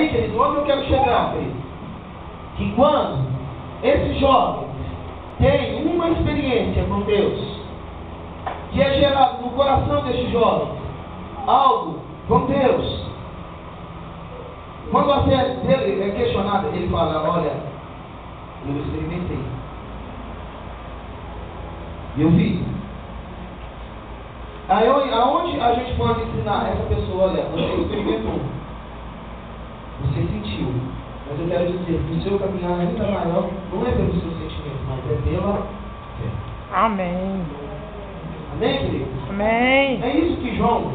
Amém, querido? Onde eu quero chegar, querido? Que quando esses jovens têm uma experiência com Deus, que é gerado no coração desses jovens algo com Deus, quando a fé dele é questionada, ele fala: olha, eu experimentei, eu vi. Aí, aonde a gente pode ensinar essa pessoa? Olha, você experimentou, você sentiu, mas eu quero dizer que o seu caminhar ainda maior não é pelo seu sentimento, mas é pela fé. Amém. Amém, querido? Amém. É isso que João,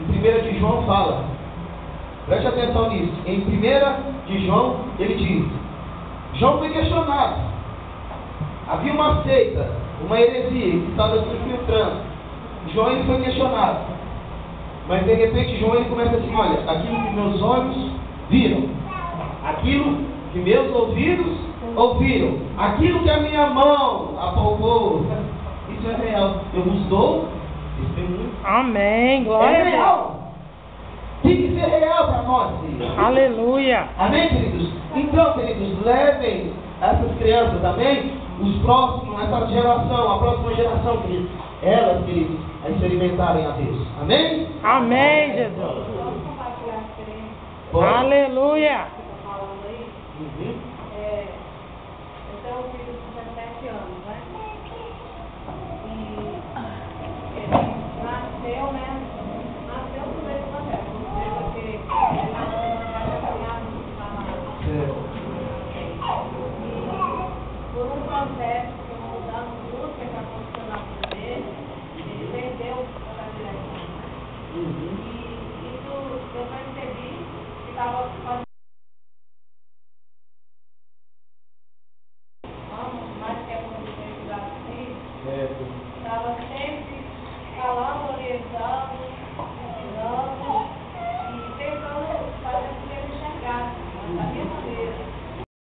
em 1 de João, fala. Preste atenção nisso. Em 1 de João, ele diz: João foi questionado. Havia uma seita, uma heresia que estava se infiltrando. João, ele foi questionado. Mas de repente João, ele começa assim: olha, aquilo que meus olhos viram, aquilo que meus ouvidos ouviram, aquilo que a minha mão apalpou, isso é real. Eu vos dou testemunho. Amém. Glória É a Deus. real. Tem que ser real para nós, queridos. Aleluia. Amém, queridos? Então, queridos, levem essas crianças, amém? Os próximos, essa geração, a próxima geração, queridos, elas, queridos, a experimentarem a Deus. Amém? Amém, Jesus. Vamos compartilhar a experiência. Pode? Aleluia. Que eu tô falando aí. Uhum. Eu tenho um filho de 17 anos, né?